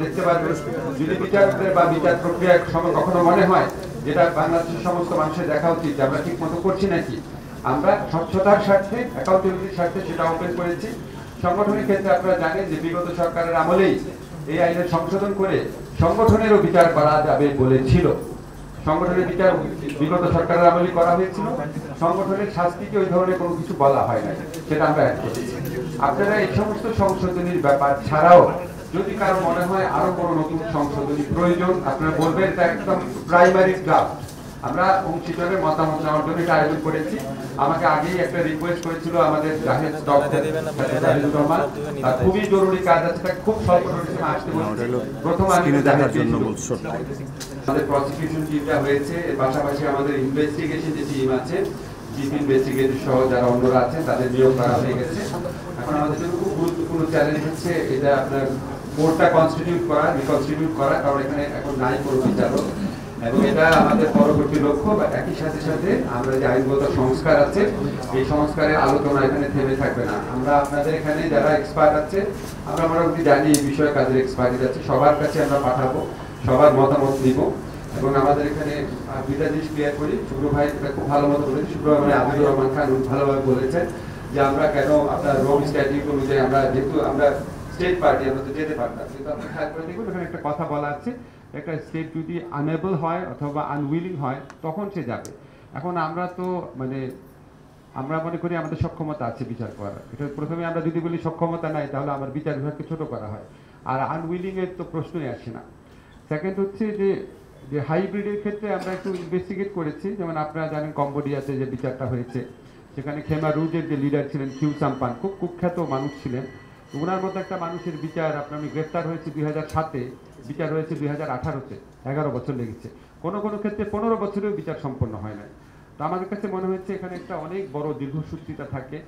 দেখতে পারবেন যদি বিচারের বা বিচার প্রক্রিয়ার সময় কখনো মনে হয় যেটা বাংলাদেশের সমস্ত মানুষের দেখা উচিত যে আমরা ঠিক মতো করছি নাকি, আমরা স্বচ্ছতার স্বার্থে অ্যাকাউন্টেবিলিটির স্বার্থে সেটা ওপেন করেছি। সংগঠনের ক্ষেত্রে আপনারা জানেন যে বিগত সরকারের আমলেই এই আইনের সংশোধন করে সংগঠনেরও বিচার করা যাবে বলেছিল। সংগঠনের বিচার বিগত সরকারের আমলেই করা হয়েছিল, সংগঠনের শাস্তিকে ওই ধরনের কোনো কিছু বলা হয় না, সেটা আমরা অ্যাড করেছি। আপনারা এই সমস্ত সংশোধনীর ব্যাপার ছাড়াও যদি কারো মনে হয় আরো কোনো নতুন সংশোধনী প্রয়োজন, আপনারা বলবেন। এটা একদম প্রাইমারি ড্রাফট, আমরা অংশীদারের মতামত নেওয়ার জন্য এটা আয়োজন করেছি। আমাকে আগেই একটা রিকোয়েস্ট করেছিল আমাদের জাহেদ জাহিদুর রহমান, খুবই জরুরি কাজ আছে, খুব স্বল্প নোটিশে আসতে বলছি। প্রথম দেখার জন্য আমাদের প্রসিকিউশন টিমটা হয়েছে, এর পাশাপাশি আমাদের ইনভেস্টিগেশন যে টিম আছে, চিফ ইনভেস্টিগেটর সহ যারা অন্যরা আছেন তাদের নিয়োগ করা হয়ে গেছে। এখন আমাদের জন্য খুব গুরুত্বপূর্ণ চ্যালেঞ্জ হচ্ছে এটা আপনার কোর্টটা কনস্টিটিউট করা, রিকনস্টিটিউট করা, কারণ এখানে এখন নাই কোনো বিচারক, এবং এটা আমাদের পরবর্তী লক্ষ্য। বা একই সাথে সাথে আমরা যে আইনগত সংস্কার আছে এই সংস্কারের আলোচনা এখানে থেমে থাকবে না। আমরা আপনাদের এখানে যারা এক্সপার্ট আছে, আমরা মোটামুটি জানি এই বিষয়ে কাজের এক্সপার্টিস আছে, সবার কাছে আমরা পাঠাবো, সবার মতামত নিব। এবং আমাদের এখানে দুইটা জিনিস ক্লিয়ার করি, শুভ্র ভাই খুব ভালো মতো বলেছে, শুভ্র মানে আবিদুর রহমান খান ভালোভাবে বলেছেন যে আমরা কেন আপনার রোম স্ট্যাটিউট অনুযায়ী আমরা যেহেতু আমরা স্টেট পার্টি আমরা তো যেতে পারতাম, কিন্তু আপনি খেয়াল করে দেখুন এখানে একটা কথা বলা আছে, একটা স্টেট যদি আনএবল হয় অথবা আনউইলিং হয় তখন সে যাবে। এখন আমরা তো মানে আমরা মনে করি আমাদের সক্ষমতা আছে বিচার করার। এটা প্রথমে আমরা যদি বলি সক্ষমতা নাই তাহলে আমার বিচার বিভাগকে ছোট করা হয়, আর আনউইলিং এর তো প্রশ্নই আসে না। সেকেন্ড হচ্ছে যে হাইব্রিডের ক্ষেত্রে আমরা একটু ইনভেস্টিগেট করেছি, যেমন আপনারা জানেন কম্বোডিয়াতে যে বিচারটা হয়েছে সেখানে খেমা রুজের যে লিডার ছিলেন কিউ সাম্পান, খুব কুখ্যাত মানুষ ছিলেন, ওনার মতো একটা মানুষের বিচার আমি গ্রেফতার হয়েছে 2007-এ, বিচার হয়েছে 2018-তে, 11 বছর লেগেছে। কোনো কোনো ক্ষেত্রে 15 বছরেও বিচার সম্পন্ন হয় না। তো আমাদের কাছে মনে হচ্ছে এখানে একটা অনেক বড় দীর্ঘসূত্রিতা থাকে,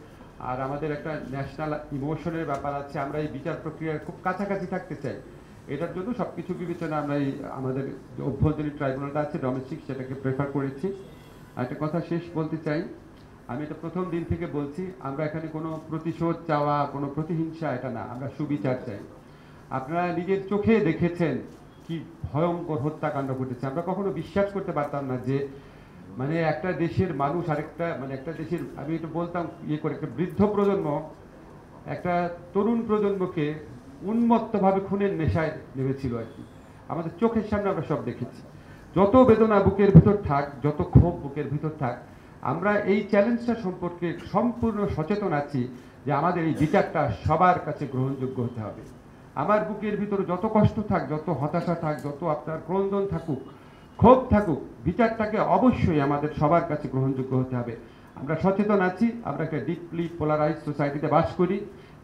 আর আমাদের একটা ন্যাশনাল ইমোশনের ব্যাপার আছে। আমরা এই বিচার প্রক্রিয়ার খুব কাছাকাছি থাকতে চাই, এটার জন্য সবকিছু বিবেচনা আমরা এই আমাদের যে অভ্যন্তরীণ ট্রাইব্যুনালটা আছে ডোমেস্টিক, সেটাকে প্রেফার করেছি। একটা কথা শেষ বলতে চাই, আমি এটা প্রথম দিন থেকে বলছি, আমরা এখানে কোনো প্রতিশোধ চাওয়া, কোনো প্রতিহিংসা এটা না, আমরা সুবিচার চাই। আপনারা নিজের চোখে দেখেছেন কি ভয়ঙ্কর হত্যাকাণ্ড ঘটেছে। আমরা কখনো বিশ্বাস করতে পারতাম না যে মানে একটা দেশের মানুষ আরেকটা মানে একটা দেশের, আমি এটা বলতাম করে, একটা বৃদ্ধ প্রজন্ম একটা তরুণ প্রজন্মকে উন্মত্তভাবে খুনের নেশায় নেমেছিল আর কি। আমাদের চোখের সামনে আমরা সব দেখেছি। যত বেদনা বুকের ভিতর থাক, যত ক্ষোভ বুকের ভিতর থাক, আমরা এই চ্যালেঞ্জটা সম্পর্কে সম্পূর্ণ সচেতন আছি যে আমাদের এই বিচারটা সবার কাছে গ্রহণযোগ্য হতে হবে। আমার বুকের ভিতরে যত কষ্ট থাক, যত হতাশা থাক, যত আপনার ক্রন্দন থাকুক, ক্ষোভ থাকুক, বিচারটাকে অবশ্যই আমাদের সবার কাছে গ্রহণযোগ্য হতে হবে। আমরা সচেতন আছি, আমরা একটা ডিপলি পোলারাইজ সোসাইটিতে বাস করি।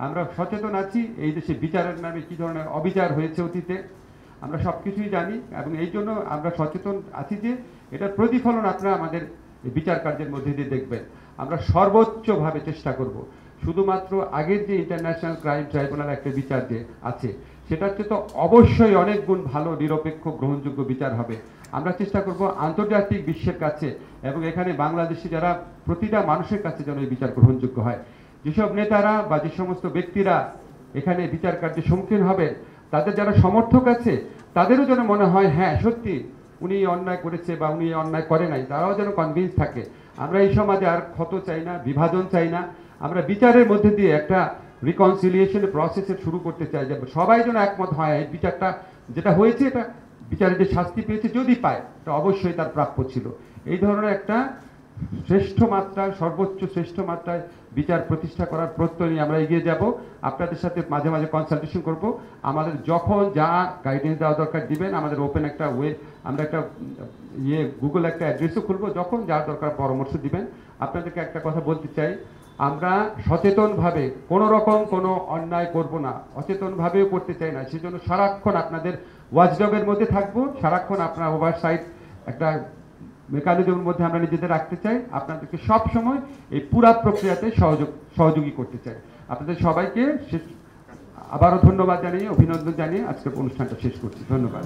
আমরা সচেতন আছি এই দেশে বিচারের নামে কী ধরনের অবিচার হয়েছে অতীতে, আমরা সব কিছুই জানি, এবং এই জন্য আমরা সচেতন আছি যে এটার প্রতিফলন আপনারা আমাদের বিচার কার্যের মধ্যে দিয়ে দেখবেন। আমরা সর্বোচ্চভাবে চেষ্টা করব শুধুমাত্র আগের যে ইন্টারন্যাশনাল ক্রাইম ট্রাইব্যুনাল একটা বিচার যে আছে সেটার চেয়ে তো অবশ্যই অনেক গুণ ভালো, নিরপেক্ষ, গ্রহণযোগ্য বিচার হবে। আমরা চেষ্টা করব আন্তর্জাতিক বিশ্বের কাছে এবং এখানে বাংলাদেশি যারা প্রতিটা মানুষের কাছে যেন এই বিচার গ্রহণযোগ্য হয়। যেসব নেতারা বা যে সমস্ত ব্যক্তিরা এখানে বিচার কার্যের সম্মুখীন হবেন, তাদের যারা সমর্থক আছে তাদেরও যেন মনে হয় হ্যাঁ সত্যি উনি অন্যায় করেছে বা উনি অন্যায় করে নাই, তারাও যেন কনভিন্স থাকে। আমরা এই সমাজে আর ক্ষত চাই না, বিভাজন চাই না। আমরা বিচারের মধ্যে দিয়ে একটা রিকনসিলিয়েশন প্রসেসে শুরু করতে চাই, যে সবাই যেন একমত হয় এই বিচারটা যেটা হয়েছে, এটা বিচারে যে শাস্তি পেয়েছে যদি পায় এটা অবশ্যই তার প্রাপ্য ছিল। এই ধরনের একটা শ্রেষ্ঠ মাত্রায়, সর্বোচ্চ শ্রেষ্ঠ মাত্রায় বিচার প্রতিষ্ঠা করার প্রত্যয় নিয়ে আমরা এগিয়ে যাব। আপনাদের সাথে মাঝে মাঝে কনসালটেশন করব। আমাদের যখন যা গাইডেন্স দেওয়া দরকার দিবেন, আমাদের ওপেন একটা আমরা একটা গুগল একটা অ্যাড্রেসও খুলবো, যখন যা দরকার পরামর্শ দিবেন। আপনাদেরকে একটা কথা বলতে চাই, আমরা সচেতনভাবে কোনো রকম কোনো অন্যায় করব না, অচেতনভাবেও করতে চাই না। সেজন্য সারাক্ষণ আপনাদের ওয়াচডগের মধ্যে থাকবো, সারাক্ষণ আপনার ওভারসাইট একটা মেকানিজমের মধ্যে আমরা নিজেদের রাখতে চাই। আপনাদেরকে সব সময় এই পুরা প্রক্রিয়াতে সহযোগী করতে চাই। আপনাদের সবাইকে আবারও ধন্যবাদ জানিয়ে, অভিনন্দন জানিয়ে আজকের অনুষ্ঠানটা শেষ করছি। ধন্যবাদ।